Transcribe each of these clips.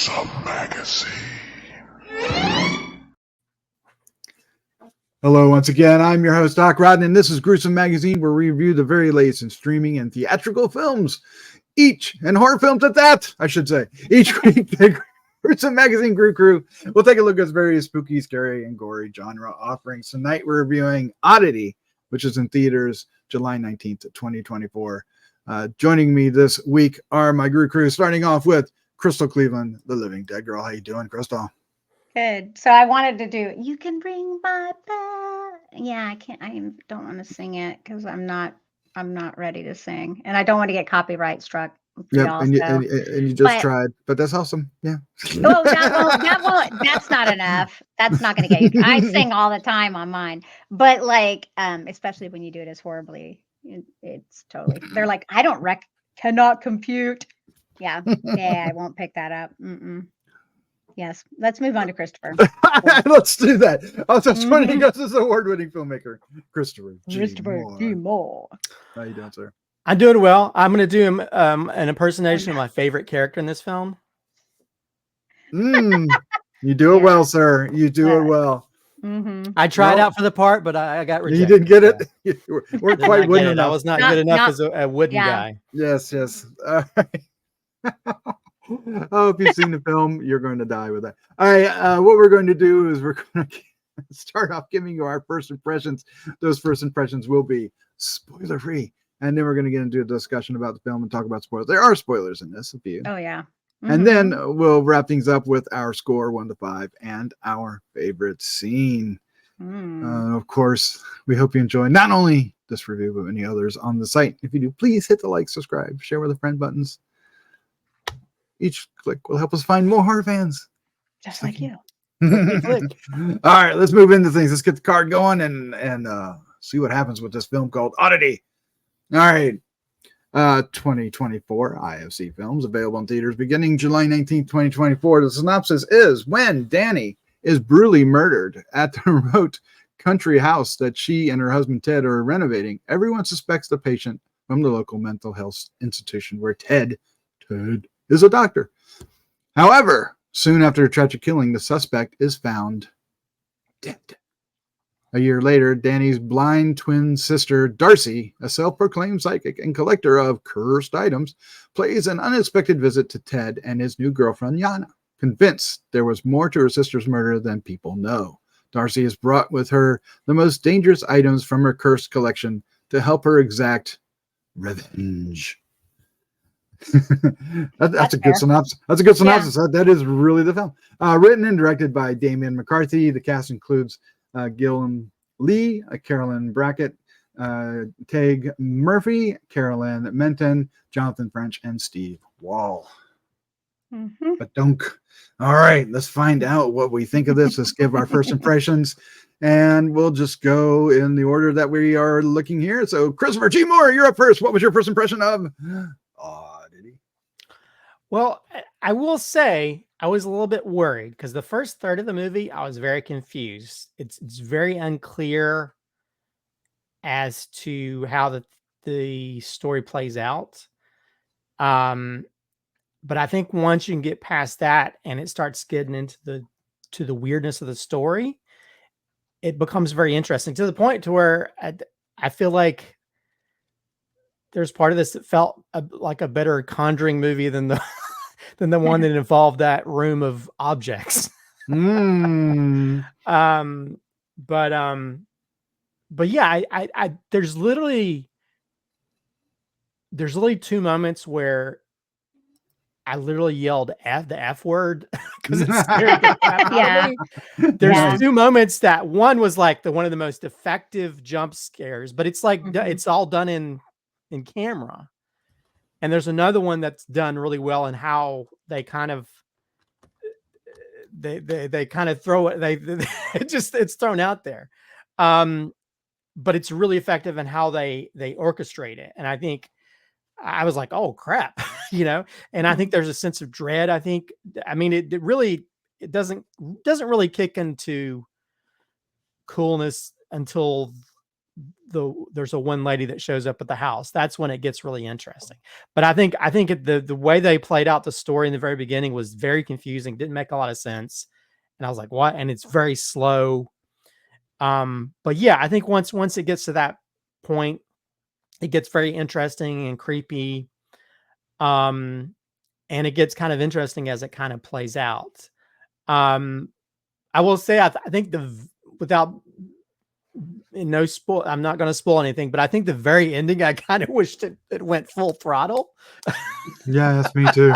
Gruesome Magazine. Hello, once again. I'm your host, Doc Rodden, and this is Gruesome Magazine, where we review the very latest in streaming and theatrical films. And horror films at that, I should say. Each week, the Gruesome Magazine Grue-Crew will take a look at various spooky, scary, and gory genre offerings. Tonight, we're reviewing Oddity, which is in theaters July 19th, 2024. Joining me this week are my Grue-Crew, starting off with Crystal Cleveland, the Living-Dead Girl. How you doing, Crystal? Good. So I wanted to do "You Can Ring My Bell." Yeah, I can't. I don't want to sing it because I'm not ready to sing, and I don't want to get copyright struck. Yep, and you just tried, but that's awesome. Yeah. Oh, that won't. That's not enough. That's not going to get you. I sing all the time on mine, but like, especially when you do it as horribly, it's totally. They're like, I don't cannot compute. Yeah, I won't pick that up. Yes, let's move on to Christopher. Let's do that. Also joining us is award-winning filmmaker Christopher G. Moore. How you doing, sir? I'm doing well. I'm going to do an impersonation of my favorite character in this film. You do it well, sir. You do it well. I tried out for the part, but I got rejected. You didn't get it? You weren't quite wooden enough. I was not good enough as a wooden guy. Yes. All right. Oh, if you've seen the film, you're going to die with that. All right. What we're going to do is we're going to start off giving you our first impressions. Those first impressions will be spoiler-free. And then we're going to get into a discussion about the film and talk about spoilers. There are spoilers in this, a few. Oh, yeah. And then we'll wrap things up with our score 1 to 5 and our favorite scene. Of course, we hope you enjoy not only this review, but many others on the site. If you do, please hit the like, subscribe, share with a friend buttons. Each click will help us find more horror fans. Just like you. All right, let's move into things. Let's get the card going and see what happens with this film called Oddity. All right. 2024 IFC Films, available in theaters beginning July 19th, 2024. The synopsis is: when Dani is brutally murdered at the remote country house that she and her husband Ted are renovating, everyone suspects the patient from the local mental health institution where Ted is a doctor. However, soon after a tragic killing, the suspect is found dead. A year later, Dani's blind twin sister, Darcy, a self-proclaimed psychic and collector of cursed items, plays an unexpected visit to Ted and his new girlfriend, Yana. Convinced there was more to her sister's murder than people know, Darcy has brought with her the most dangerous items from her cursed collection to help her exact revenge. That's a good synopsis. That's a good synopsis. Yeah. That is really the film. Written and directed by Damien McCarthy. The cast includes Gillian Lee, Carolyn Brackett, Tag Murphy, Carolyn Menton, Jonathan French, and Steve Wall. But don't. All right, let's find out what we think of this. Let's give our first impressions, and we'll just go in the order that we are looking here. So, Christopher G. Moore, you're up first. What was your first impression of Oddity? Well, I will say I was a little bit worried because the first third of the movie, I was very confused. It's very unclear as to how the story plays out. But I think once you can get past that and it starts getting into the weirdness of the story, it becomes very interesting to the point to where I feel like there's part of this that felt like a better Conjuring movie than the one that involved that room of objects. But yeah, I there's literally 2 moments where I literally yelled the F word because it scared the crap out of me. There's 2 moments that one was like one of the most effective jump scares, but it's like it's all done in camera. And there's another one that's done really well in how they kind of they kind of throw it. It's thrown out there. But it's really effective in how they orchestrate it. And I think I was like, oh crap, and I think there's a sense of dread. It doesn't really kick into coolness until there's a one lady that shows up at the house. That's when it gets really interesting. But I think the way they played out the story in the very beginning was very confusing, didn't make a lot of sense. And I was like, what? And it's very slow. But yeah, I think once it gets to that point, it gets very interesting and creepy. And it gets kind of interesting as it kind of plays out. I will say, I think without no spoil, I'm not going to spoil anything, but I think the very ending, I kind of wished it went full throttle. Yeah, that's me too.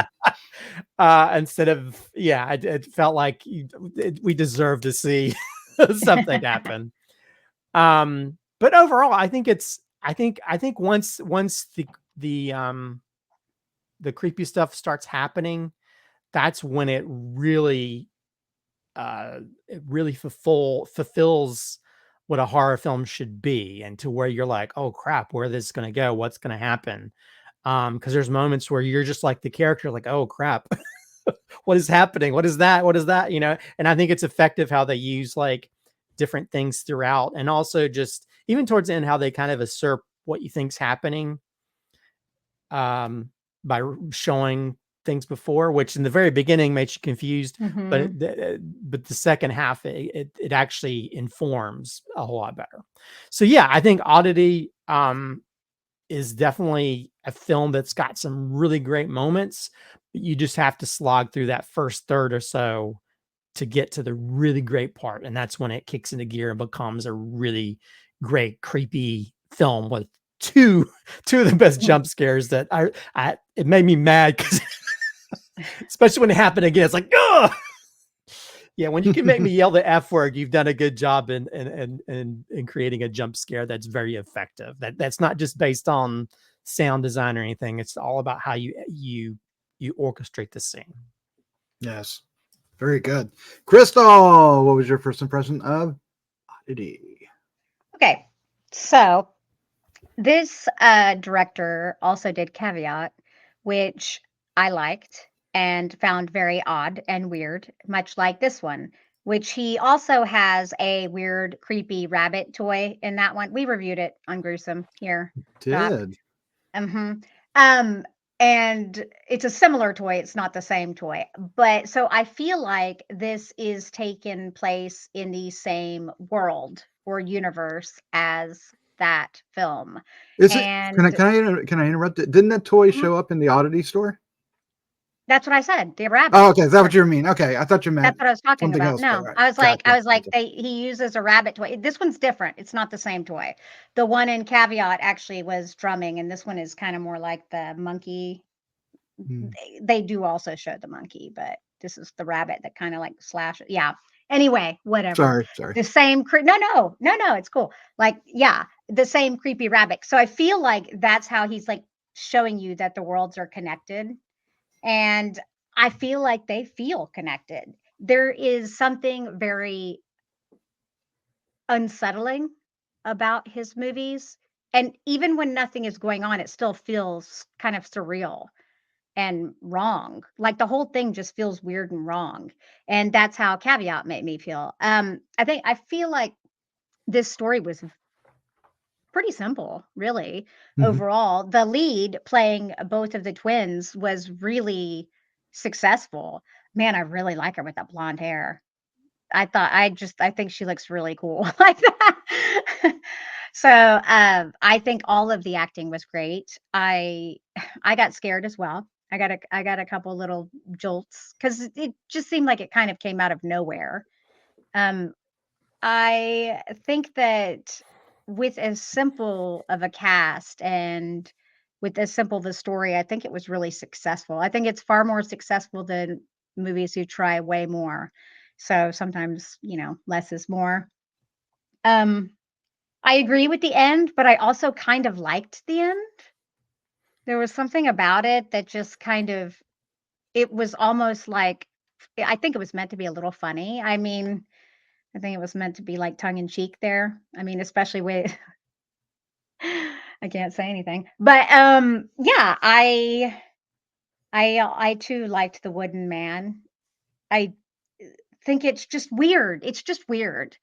Instead of, yeah, it felt like we deserve to see something happen. But overall, I think once the creepy stuff starts happening, that's when it really fulfills what a horror film should be, and to where you're like, oh crap, where this is going to go, what's going to happen. Because there's moments where you're just like the character, like, oh crap, what is happening? What is that? What is that? You know? And I think it's effective how they use like different things throughout, and also just even towards the end, how they kind of usurp what you think's happening by showing things before, which in the very beginning makes you confused, but the second half it actually informs a whole lot better. So yeah, I think Oddity is definitely a film that's got some really great moments, but you just have to slog through that first third or so to get to the really great part, and that's when it kicks into gear and becomes a really great creepy film with two of the best jump scares that it made me mad, because especially when it happened again, it's like, oh yeah, when you can make me yell the F word, you've done a good job in creating a jump scare that's very effective. That's not just based on sound design or anything. It's all about how you orchestrate the scene. Yes, very good. Crystal, what was your first impression of Oddity? Okay, so this director also did Caveat, which I liked and found very odd and weird, much like this one, which he also has a weird, creepy rabbit toy in that one. We reviewed it on Gruesome here. Did. And it's a similar toy. It's not the same toy. But so I feel like this is taken place in the same world or universe as that film. Is it? And Can I interrupt it? Didn't that toy Mhm. show up in the Oddity store? That's what I said. The rabbit. Oh, okay. Is that what you mean? Okay, I thought you meant That's what I was talking something about. else. No, Right. I was Gotcha. like, he uses a rabbit toy. This one's different. It's not the same toy. The one in Caveat actually was drumming, and this one is kind of more like the monkey. Hmm. They do also show the monkey, but this is the rabbit that kind of like slash. Yeah. Anyway, whatever. Sorry. The same. No. It's cool. Like, yeah, the same creepy rabbit. So I feel like that's how he's like showing you that the worlds are connected. And I feel like they feel connected. There is something very unsettling about his movies. And even when nothing is going on, it still feels kind of surreal and wrong. Like the whole thing just feels weird and wrong. And that's how Caveat made me feel. I feel like this story was pretty simple, really. Mhm. Overall, the lead playing both of the twins was really successful. Man, I really like her with that blonde hair. I think she looks really cool like that. So, I think all of the acting was great. I got scared as well. I got a couple little jolts because it just seemed like it kind of came out of nowhere. Um, I think that with as simple of a cast and with as simple of a story, I think it was really successful. I think it's far more successful than movies who try way more. So sometimes, less is more. Um, I agree with the end, but I also kind of liked the end. There was something about it that just kind of, it was almost like, I think it was meant to be a little funny. I mean, I think it was meant to be like tongue in cheek there. I mean, especially with I can't say anything. But yeah, I too liked the wooden man. I think it's just weird. It's just weird.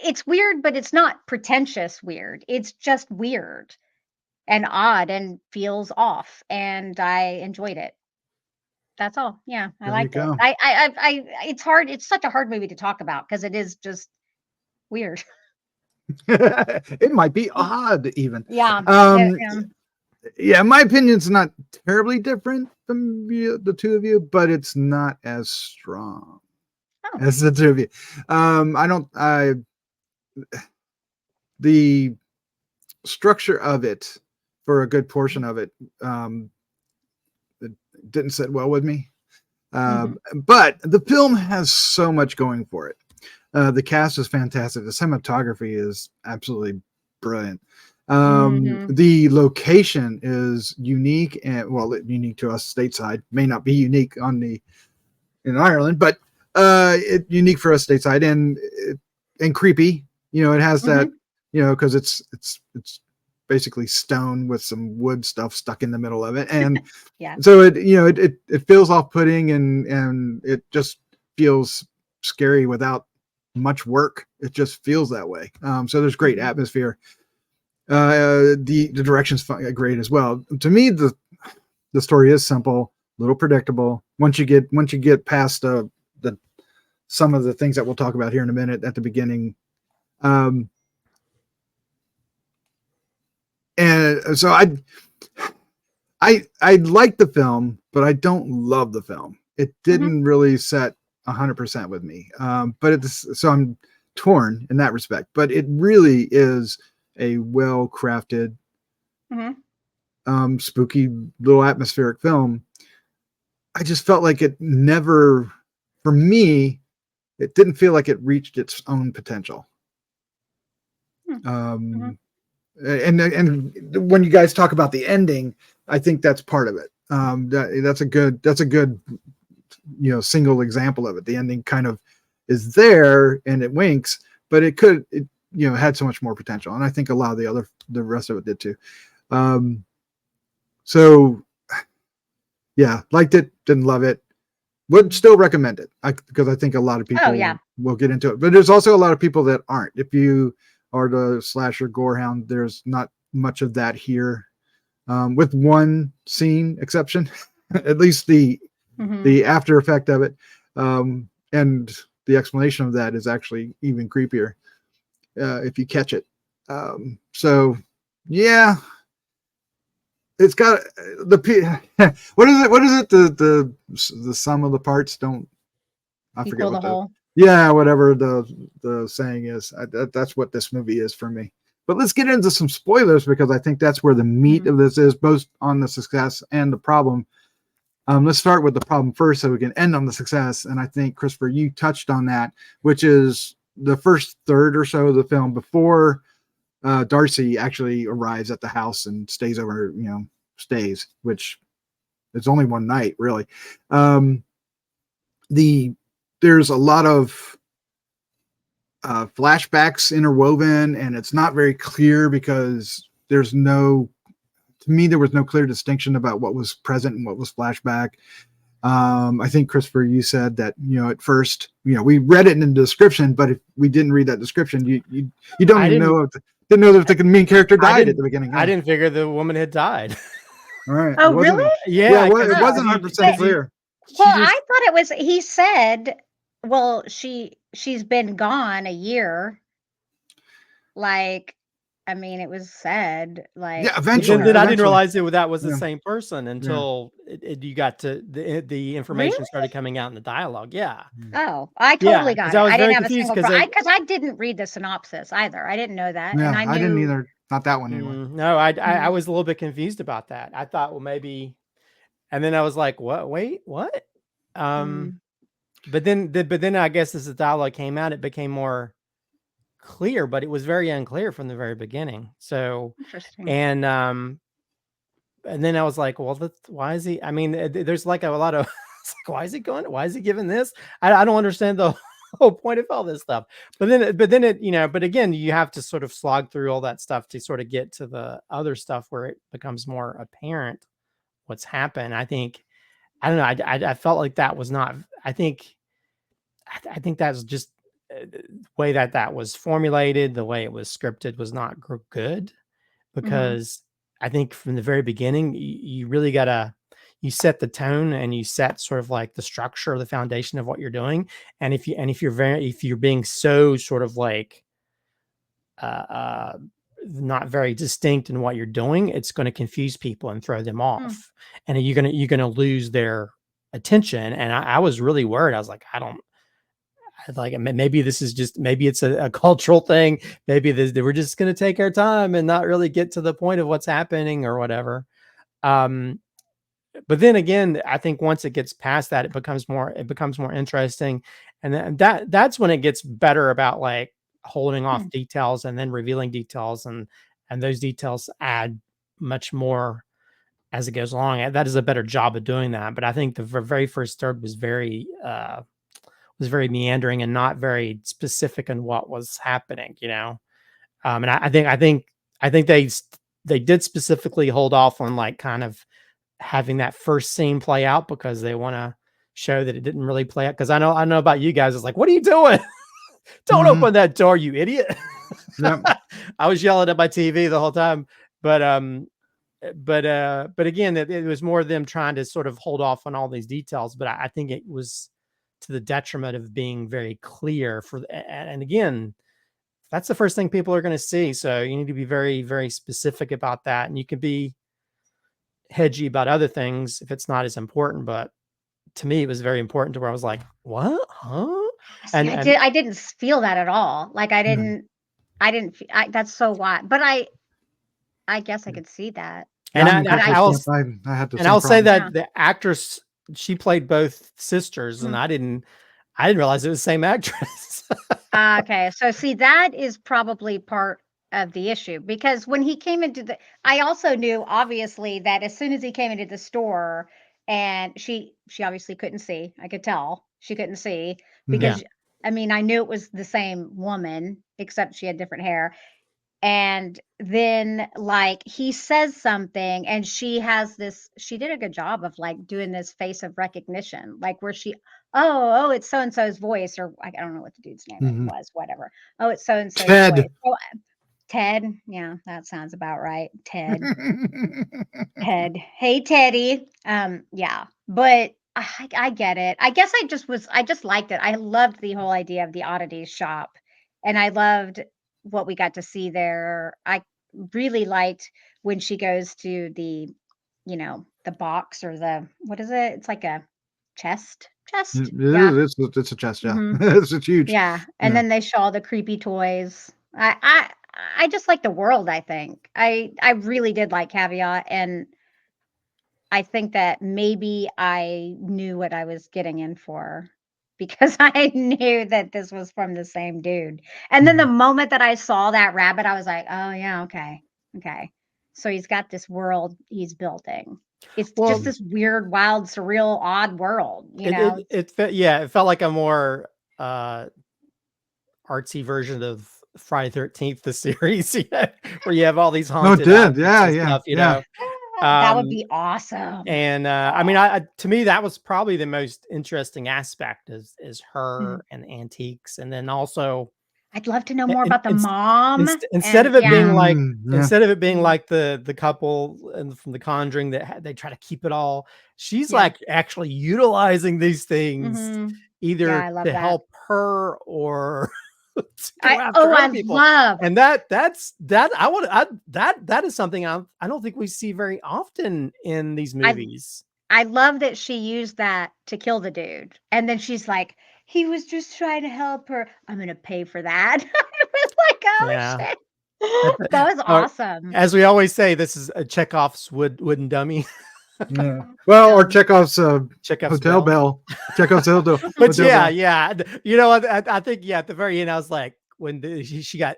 It's weird, but it's not pretentious weird. It's just weird and odd and feels off. And I enjoyed it. That's all. Yeah, I There you liked it. go. It's hard. It's such a hard movie to talk about because it is just weird. It might be odd even. Yeah. Yeah, my opinion's not terribly different from the two of you, but it's not as strong as the two of you. The structure of it for a good portion of it, it didn't sit well with me. But the film has so much going for it. The cast is fantastic. The cinematography is absolutely brilliant. The location is unique and unique to us stateside. May not be unique in Ireland, but unique for us stateside and creepy. You know, it has that. You know, because it's basically stone with some wood stuff stuck in the middle of it, and so it feels off-putting and it just feels scary without much work. It just feels that way. So there's great atmosphere. The direction's great as well. To me, the story is simple, a little predictable. Once you get past some of the things that we'll talk about here in a minute at the beginning. And so I like the film, but I don't love the film. It didn't really set 100% with me. So I'm torn in that respect. But it really is a well-crafted, spooky little atmospheric film. I just felt like it never, for me, it didn't feel like it reached its own potential. And when you guys talk about the ending, I think that's part of it. That's a good single example of it. The ending kind of is there and it winks, but it had so much more potential. And I think a lot of the rest of it did too. So yeah, liked it, didn't love it, would still recommend it because I think a lot of people will get into it. But there's also a lot of people that aren't. If you are the slasher gorehound, there's not much of that here, with one scene exception, at least the after effect of it, and the explanation of that is actually even creepier if you catch it. So yeah, it's got what is it the sum of the parts don't forget what the whole. Yeah, whatever the saying is. That's what this movie is for me. But let's get into some spoilers because I think that's where the meat of this is, both on the success and the problem. Let's start with the problem first so we can end on the success. And I think, Christopher, you touched on that, which is the first third or so of the film before Darcy actually arrives at the house and stays, which it's only one night, really. There's a lot of flashbacks interwoven, and it's not very clear because there was no clear distinction about what was present and what was flashback. I think, Christopher, you said that, at first, we read it in the description, but if we didn't read that description, you don't even know didn't know that the main character died at the beginning. I didn't figure the woman had died. All right. Oh, really? Yeah. It wasn't 100% clear. Well, I thought it was, he said, well, she's been gone a year. Like, I mean, it was said, like, eventually. I didn't realize that was the same person until you got to the information started coming out in the dialogue. Yeah. Oh, I totally got it. I didn't have a single because I didn't read the synopsis either. I didn't know that. Yeah, and I didn't either. Not that one anyway. No, I was a little bit confused about that. I thought, well, maybe, and then I was like, what? Wait, what? But then I guess as the dialogue came out, it became more clear, but it was very unclear from the very beginning. So, interesting. And then I was like, well, why is he? I mean, there's like a lot of, why is he going? Why is he giving this? I don't understand the whole point of all this stuff. But then it, but again, you have to sort of slog through all that stuff to sort of get to the other stuff where it becomes more apparent what's happened. I think, I don't know. I felt like that was not, I think I think that's just the way that was formulated, the way it was scripted was not good, because I think from the very beginning, you really gotta, you set the tone and you set sort of like the structure of the foundation of what you're doing. And if you're being so sort of like, not very distinct in what you're doing, it's going to confuse people and throw them off. And you're going to lose their attention. And I was really worried. I was like, maybe this is just, maybe it's a cultural thing. Maybe we're just going to take our time and not really get to the point of what's happening or whatever. But then again, I think once it gets past that, it becomes more interesting. And that's when it gets better about like holding off details and then revealing details. And those details add much more as it goes along. That is a better job of doing that. But I think the very first third was very meandering and not very specific in what was happening, you know? And I think they did specifically hold off on like kind of having that first scene play out because they want to show that it didn't really play out. Cause I know about you guys. It's like, what are you doing? Don't open that door, you idiot. Yep. I was yelling at my TV the whole time, but again, it was more them trying to sort of hold off on all these details. But I think it was to the detriment of being very clear and again, that's the first thing people are going to see. So you need to be very, very specific about that. And you can be hedgy about other things if it's not as important. But to me, it was very important to where I was like, what? Huh? See, I didn't feel that at all. Like I didn't, that's so wild. But I guess I could see that. And I'll say that the actress, she played both sisters, and I didn't realize it was the same actress. Okay. So see, that is probably part of the issue, because when he came into I also knew obviously that as soon as he came into the store, and she obviously couldn't see. I could tell she couldn't see because I mean, I knew it was the same woman, except she had different hair. And then like he says something and she did a good job of like doing this face of recognition, like where she, oh, it's so-and-so's voice, or I don't know what the dude's name was, whatever. Oh, it's so-and-so's voice. Oh, Ted. Yeah, that sounds about right. Ted. Ted. Hey, Teddy. Yeah, but I get it. I guess I just liked it. I loved the whole idea of the Oddity shop, and I loved what we got to see there. I really liked when she goes to the, the box, or what is it? It's like a chest. It's a chest. Yeah. It's huge. Yeah. And then they show all the creepy toys. I just like the world. I think I really did like Caveat, and I think that maybe I knew what I was getting in for, because I knew that this was from the same dude. And then the moment that I saw that rabbit, I was like, oh yeah, okay. So he's got this world he's building. It's just this weird, wild, surreal, odd world, you know? It felt like a more artsy version of Friday 13th, the series, where you have all these haunted stuff, you know. That would be awesome. And I mean, to me, that was probably the most interesting aspect is her and antiques. And then also, I'd love to know more about the mom. Instead of it being like the couple from The Conjuring that they try to keep it all, she's like actually utilizing these things either to help her or that is something I don't think we see very often in these movies. I love that she used that to kill the dude, and then she's like, he was just trying to help her. I'm gonna pay for that. I was like, oh shit, that was awesome. As we always say, this is a Chekhov's wooden dummy. Yeah. Well, or Chekhov's hotel bell. Chekhov's hotel. But yeah. You know, I think at the very end, I was like, when he got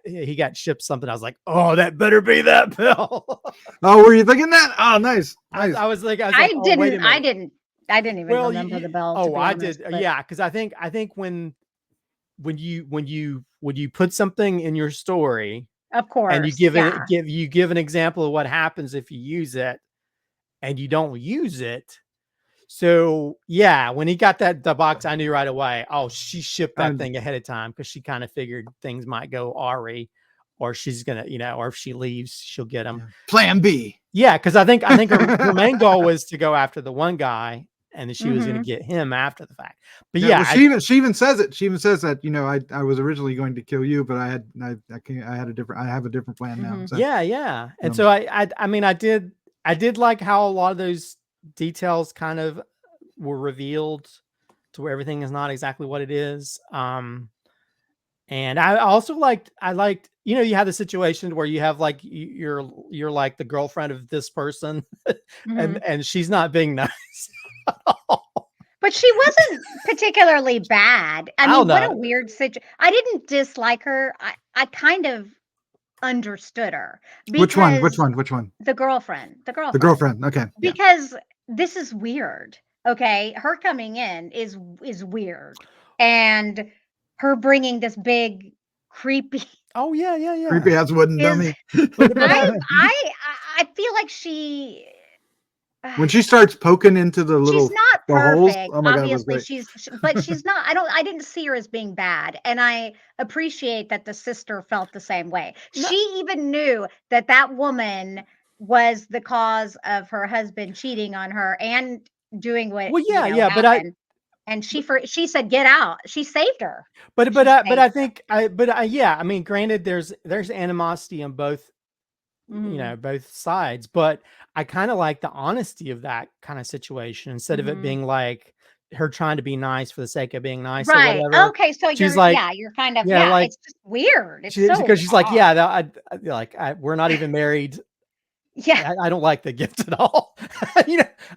shipped something, I was like, oh, that better be that bell. Oh, were you thinking that? Oh, nice. I was like, I didn't even remember the bell. Oh, I did. Yeah, because I think when you put something in your story, of course, and you give an example of what happens if you use it, and you don't use it. So yeah, when he got the box, I knew right away. Oh, she shipped that And- thing ahead of time because she kind of figured things might go awry, or she's gonna, or if she leaves, she'll get him. Plan B. Yeah, because I think her main goal was to go after the one guy, and then she was going to get him after the fact. But well, she even says it. She even says that I was originally going to kill you, but I have a different plan now. So, yeah. And so I mean I did like how a lot of those details kind of were revealed to where everything is not exactly what it is. And I also liked you have the situation where you have like you're like the girlfriend of this person and she's not being nice at all. But she wasn't particularly bad. I mean, what a weird situation. I didn't dislike her. I kind of understood her. Which one? The girlfriend. The girlfriend. Okay. Because this is weird. Okay, her coming in is weird, and her bringing this big creepy. Oh yeah. Creepy ass wooden dummy. I feel like she. When she starts poking into the little, she's not holes, perfect. oh my Obviously, God, but she's not. I didn't see her as being bad, and I appreciate that the sister felt the same way. No. She even knew that woman was the cause of her husband cheating on her and doing what. Well, yeah, happened. And she said, "Get out." She saved her. I mean, granted, there's animosity on both. Both sides, but I kind of like the honesty of that kind of situation instead of it being like her trying to be nice for the sake of being nice, right? Or whatever. Okay, so she's you're kind of like, it's just weird. It's because she's like, we're not even married. Yeah, I don't like the gift at all.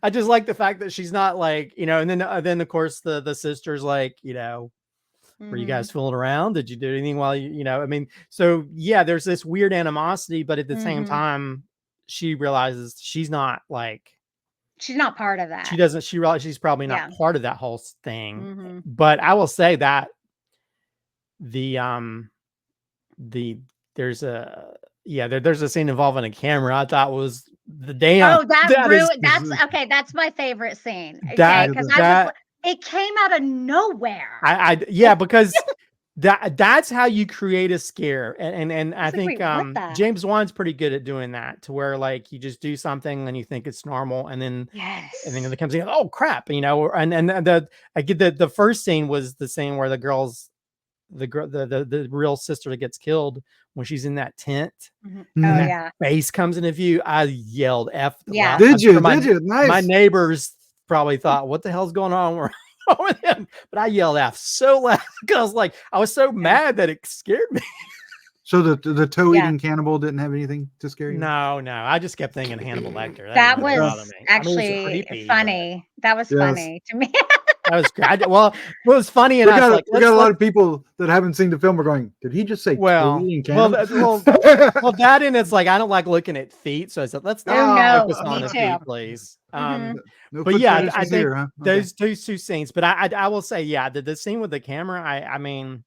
I just like the fact that she's not like, and then of course the sister's like, were you guys fooling around? Did you do anything while I mean, so yeah, there's this weird animosity, but at the same time, she realizes she's not part of that. She realizes she's probably not part of that whole thing. But I will say that there's a scene involving a camera I thought was the damn. Oh, that's my favorite scene. Okay, because it came out of nowhere. Because that's how you create a scare. And I think James Wan's pretty good at doing that, to where like you just do something and you think it's normal, and then it comes in, oh crap, and the first scene was the scene where the real sister gets killed when she's in that tent. That face comes into view. I yelled F. Did you? Nice. My neighbors probably thought, what the hell's going on with him? But I yelled F so loud because I was so mad that it scared me. So the toe eating cannibal didn't have anything to scare you? No. I just kept thinking Hannibal Lecter. That was actually funny. That was funny to me. That was great. Well, it was funny, and we got a lot of people that haven't seen the film. We're going, did he just say toe eating cannibal? Well, that, and it's like I don't like looking at feet, so I said let's focus on the feet, please. But yeah, I think those two scenes. But I will say, the scene with the camera, I mean,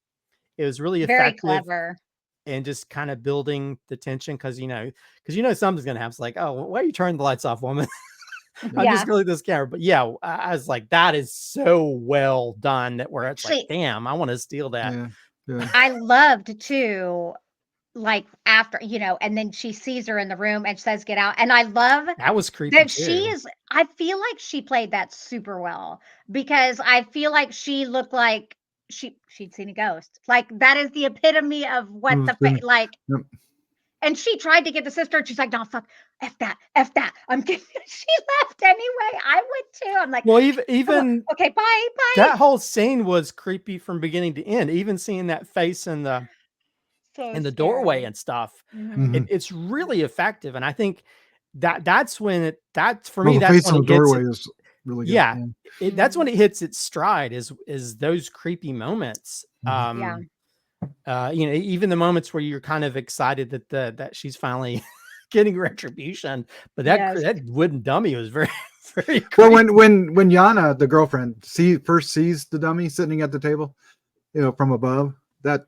it was really effective, very clever, and just kind of building the tension because something's gonna happen. It's like, oh, why are you turning the lights off, woman? I'm just gonna look at this camera. But I was like, that is so well done that where it's like, damn, I want to steal that. Yeah. I loved too, like after, and then she sees her in the room and says, get out. And I love that was creepy. That I feel like she played that super well, because I feel like she looked like she'd seen a ghost. Like that is the epitome of what And she tried to get the sister, and she's like, no, fuck, F that. I'm kidding. She left anyway. I would too. I'm like, well, even okay, bye. That whole scene was creepy from beginning to end. Even seeing that face in the doorway and stuff, it's really effective. And I think that's when that's for me. The face in the doorway is really good. That's when it hits its stride. Is those creepy moments. Even the moments where you're kind of excited that she's finally getting retribution, but that wooden dummy was very, very creepy. Well, when Yana, the girlfriend, first sees the dummy sitting at the table, from above, that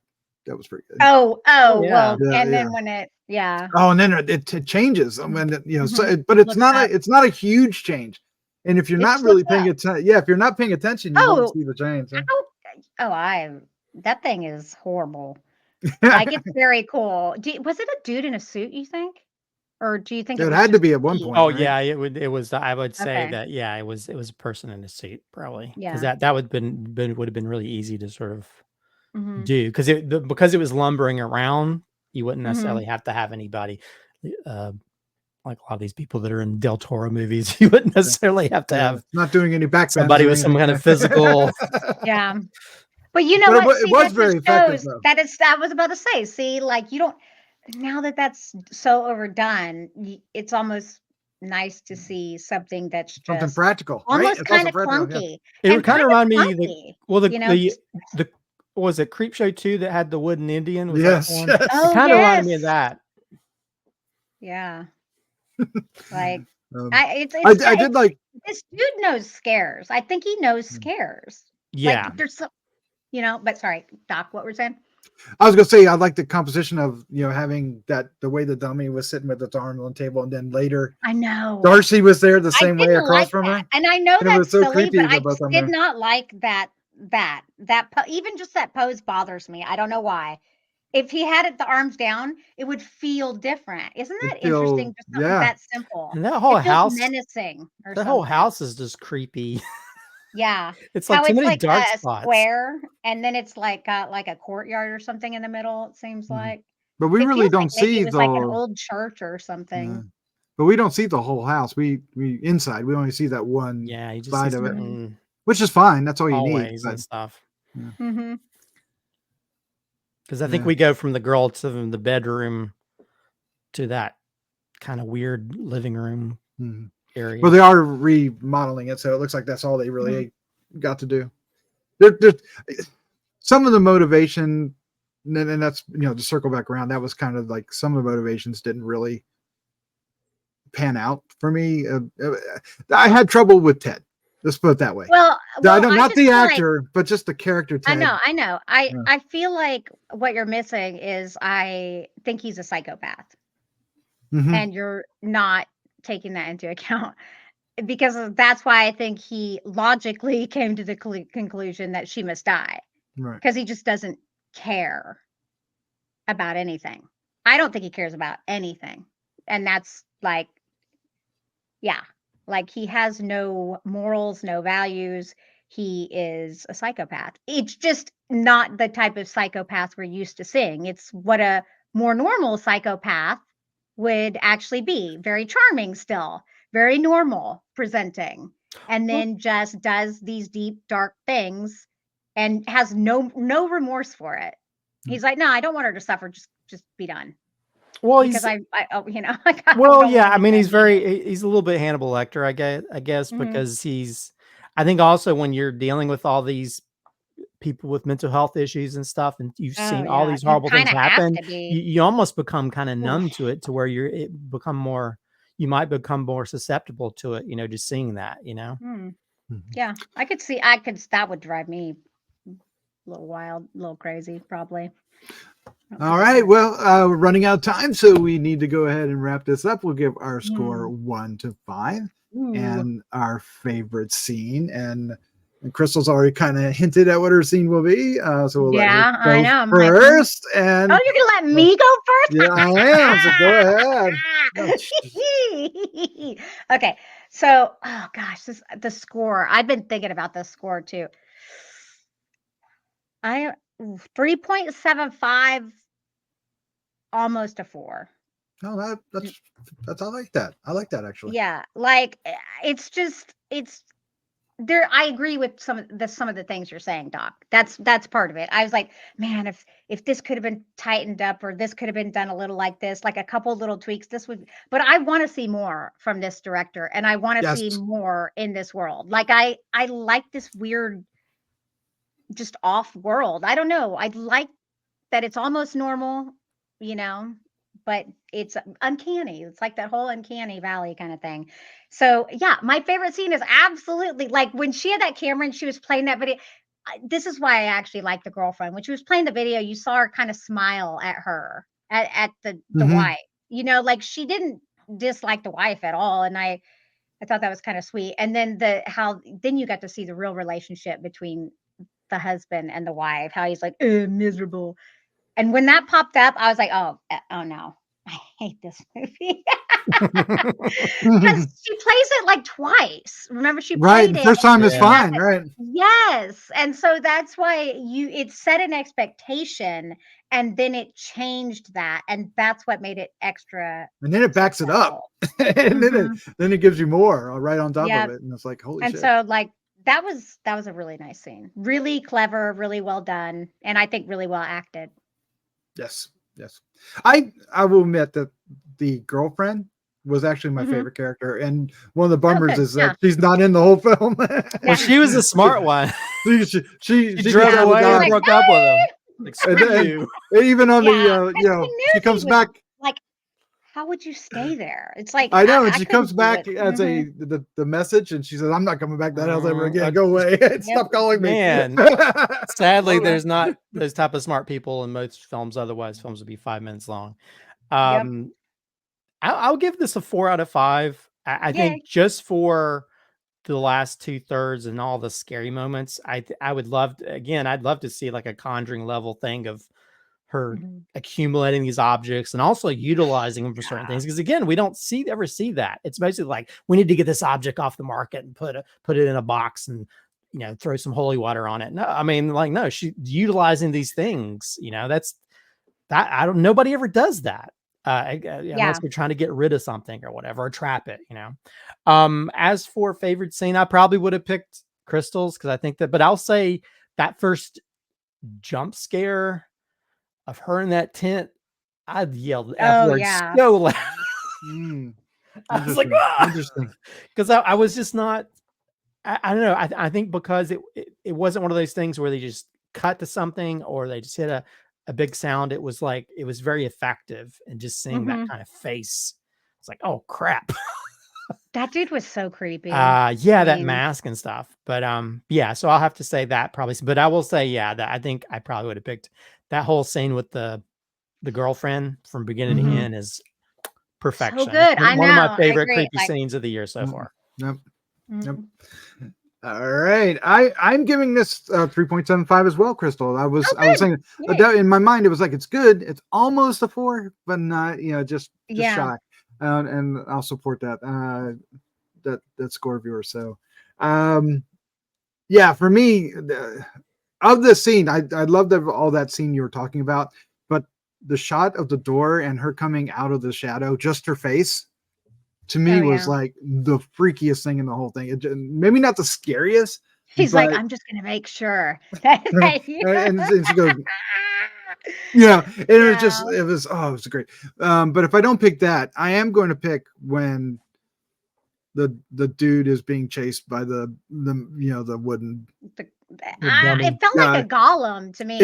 was pretty good. Then when it and then it changes. I mean, but it's not a huge change. And if you're It not really slips paying up. attention, if you're not paying attention, you won't Oh, see the chains. Huh? that thing is horrible. Like, it's very cool. Was it a dude in a suit, you think? Or do you think it It was had to just be at one he? point, Oh right? yeah, it was. I would say Okay. that it was a person in a suit probably because Yeah. that would have been really easy to sort of Mhm. do because it was lumbering around. You wouldn't Mhm. necessarily have to have anybody like a lot of these people that are in Del Toro movies. You wouldn't necessarily have to Yeah, have not doing any back bends somebody or with some anything. kind of physical. Yeah. But you know But what? it See, was that very just effective, shows though. that I was about to say, see, like, you don't, now that that's so overdone, it's almost nice to see something that's Something just practical, right? almost It's also kind of practical, yeah. clunky It would and kind kind of of remind me funky, the what was it Creepshow 2 that had the wooden Indian? Was that Yes, one? yes. It Oh, kind of reminded me of yes. that. Yeah. Like, Um, it's I did like. this dude knows scares. I think he knows scares. Yeah. Like, there's some, but sorry, Doc, what we're saying? I was gonna say I like the composition of having that the way the dummy was sitting with its arms on the table, and then later I know. Darcy was there the I same way didn't across like from her, that, and I know and it was that's so silly, creepy but I that both just of them did were. not like even just that pose bothers me. I don't know why. If he had the arms down, it would feel different. Isn't It that feel interesting? Just something yeah. that simple. And It feels menacing or that whole something. house is just creepy. Yeah. It's like How too it's many like dark a spots. square, and then it's like got like a courtyard or something in the middle, it seems like. But we It really feels like don't maybe see it was like an the. old church or Yeah. something. But we don't see the whole house. We inside we only see that one Yeah, you just see side of it, certain which is fine. That's all you need. hallways But and stuff. Mm-hmm. Because I think yeah. we go from the girl to the bedroom to that kind of weird living room Mhm. area. Well, they are remodeling it, so it looks like that's all they really got to do. There's some of the motivation, and that's to circle back around. That was kind of like some of the motivations didn't really pan out for me. I had trouble with Ted. Let's put it that way. Well, I don't, I not just the feel like actor, but just the character Ted. I know. Yeah. I feel like what you're missing is I think he's a psychopath, Mhm. and you're not taking that into account because that's why I think he logically came to the conclusion that she must die Right. because he just doesn't care about anything. I don't think he cares about anything, and that's like, yeah, like he has no morals, no values. He is a psychopath. It's just not the type of psychopath we're used to seeing. It's what a more normal psychopath would actually be. Very charming still, very normal presenting, and then just does these deep dark things and has no remorse for it. He's like, "No, I don't want her to suffer. Just be done." Well, Because I like, I well, don't yeah. wanna I do mean, that. he's a little bit Hannibal Lecter, I guess, Mhm. because I think also when you're dealing with all these people with mental health issues and stuff, and you've Oh, seen all yeah, these you horrible things kinda have happen, to be. you almost become kind of Oof. numb to it, to where you might become more susceptible to it. Just seeing that. Mm. Mhm. Yeah, that would drive me a little wild, a little crazy, probably. All right. Well, we're running out of time, so we need to go ahead and wrap this up. We'll give our score 1 to 5 Ooh. and our favorite scene. And Crystal's already kind of hinted at what her scene will be. So we'll let her Yeah, I go know, I'm like, first. And "Oh, you're gonna let me go first?" yeah, I am. So go ahead. No, Okay, so, oh gosh, the score. I've been thinking about this score too. 3.75, almost a 4. no, that's I like that. I like that actually. Yeah, like, it's there. I agree with some of the things you're saying, Doc. That's part of it. I was like, man, if this could have been tightened up, or this could have been done a little like this, like a couple little tweaks, this would. But I want to see more from this director, and I want to Yes. see more in this world. Like, I like this weird, just off world. I don't know. I like that it's almost normal, you know, but it's uncanny. It's like that whole uncanny valley kind of thing. So, yeah, my favorite scene is absolutely like when she had that camera and she was playing that video. This is why I actually like the girlfriend. When she was playing the video, you saw her kind of smile at her, at the Mhm. wife. Like she didn't dislike the wife at all. And I thought that was kind of sweet. And then then you got to see the real relationship between the husband and the wife, how he's like, miserable. And when that popped up, I was like, oh no, I hate this movie. Because she plays it like twice. Remember, she played the it. first time is fine, right? Yes. And so that's why it set an expectation, and then it changed that. And that's what made it extra. And then it backs it up. And then it gives you more right on top of it. And it's like, holy shit. And so like that was a really nice scene. Really clever, really well done. And I think really well acted. Yes. I will admit that the girlfriend was actually my favorite character, and one of the bummers is that she's not in the whole film. Well, she was a smart one. she drove away and broke up with him. Like, screw you. Even on the she comes back. Like, how would you stay there? It's like I know, and she comes back as the message, and she says, "I'm not coming back to that house ever again. Go away. Stop calling me." Man, sadly, there's not those type of smart people in most films. Otherwise, films would be 5 minutes long. I'll give this a 4 out of 5. I think just for the last 2/3 and all the scary moments, I would love to, again, I'd love to see like a Conjuring level thing of her accumulating these objects and also utilizing them for certain things. Because again, we don't ever see that. It's basically like, we need to get this object off the market and put it in a box and, you know, throw some holy water on it. No, I mean, like, no, she's utilizing these things, you know, nobody ever does that. Unless we're trying to get rid of something or whatever, or trap it, you know. As for favorite scene, I probably would have picked Crystals, because I think that, but I'll say that first jump scare of her in that tent, I yelled afterwards so loud. I was like, interesting, because I was just not. I don't know. I think because it wasn't one of those things where they just cut to something or they just hit a big sound. It was like, it was very effective, and just seeing that kind of face, it's like, oh crap. That dude was so creepy. That mask and stuff. But so I'll have to say that probably. But I will say, that I think I probably would have picked that whole scene with the girlfriend from beginning to end is perfection. So good. One of my favorite creepy scenes of the year so far. Yep. All right, I'm giving this 3.75 as well, Crystal. I was saying in my mind it was like, it's good, it's almost a 4, but not, just shy. And I'll support that that score of yours. So for me, of the scene, I loved all that scene you were talking about, but the shot of the door and her coming out of the shadow, just her face, to me was like the freakiest thing in the whole thing. Maybe not the scariest. She's like, I'm just gonna make sure that and she goes, and it was great. But if I don't pick that, I am going to pick when the dude is being chased by the wooden. It felt like a golem to me.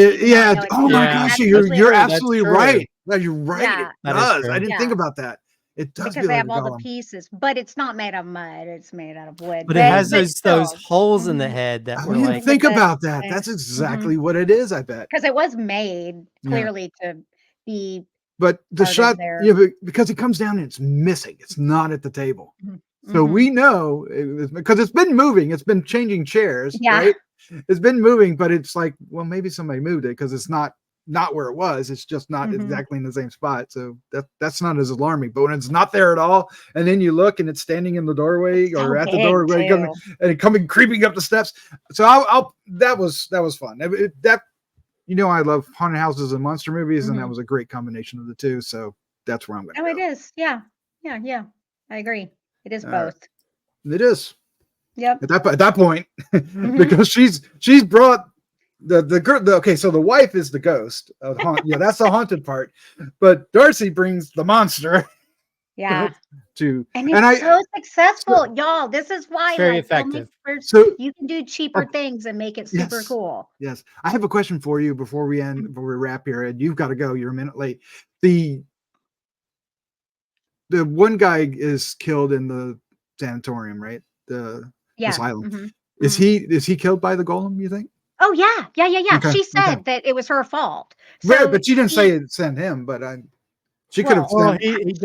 Oh my gosh, you're absolutely right. You're right. Yeah. It does. I didn't think about that. It does, because they have all the pieces, but it's not made of mud. It's made out of wood. But it has those holes in the head that I didn't think about that. That's exactly what it is, I bet. Because it was made clearly to be. But the shot, because it comes down and it's missing. It's not at the table. So we know, because it's been moving. It's been changing chairs, right? It's been moving, but it's like, well, maybe somebody moved it because it's not where it was. It's just not exactly in the same spot. So that's not as alarming. But when it's not there at all, and then you look and it's standing in the doorway or at the doorway coming creeping up the steps. So that was fun. I love haunted houses and monster movies, and that was a great combination of the two. So that's where I'm going to go. It is. Yeah. I agree. It is both. It is. Yep. At that point, because she's brought the girl. Okay, so the wife is the ghost. That's the haunted part. But Darcy brings the monster. Yeah. It's so successful, y'all. This is why very effective. So you can do cheaper things and make it super cool. Yes. I have a question for you before we wrap here, and you've got to go. You're a minute late. The one guy is killed in the sanatorium, right? The asylum. Is he killed by the golem, you think? Oh yeah. Okay. She said that it was her fault. Right, but she didn't say it sent him, but she could have he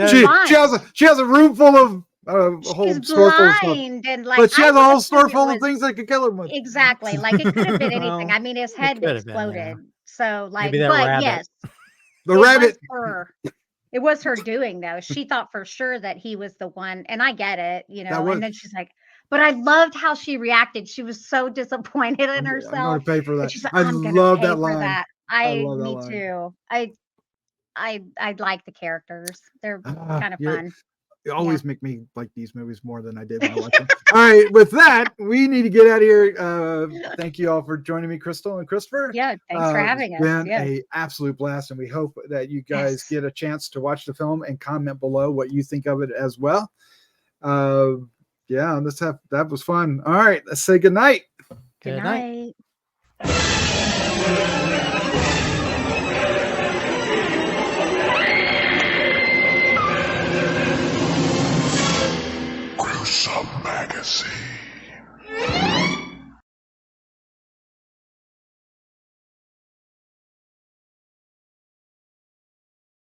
she has a room full of A whole She's store full of stuff. blind and like, But she I has a would whole assume store it full of was things that could kill him with. exactly like it could have been anything. Well, I mean, his it head could have been, yeah. exploded. So like, Maybe that but rabbit. yes, The it was rabbit. her. It was her doing though. She thought for sure that he was the one, and I get it, you That know. was- And then she's like, but I loved how she reacted. She was so disappointed in I'm going herself. to pay for And that. she's like, I I'm gonna love pay that for line. that. I love that Me line. too. I like the characters. They're kind of You're- fun. You always make me like these movies more than I did when I watched them. All right, with that, we need to get out of here. Thank you all for joining me, Crystal and Christopher. Yeah, thanks for having It's us. been Yeah. a absolute blast, and we hope that you guys Yes. get a chance to watch the film and comment below what you think of it as well. Yeah, that was fun. All right, let's say good night. Good night.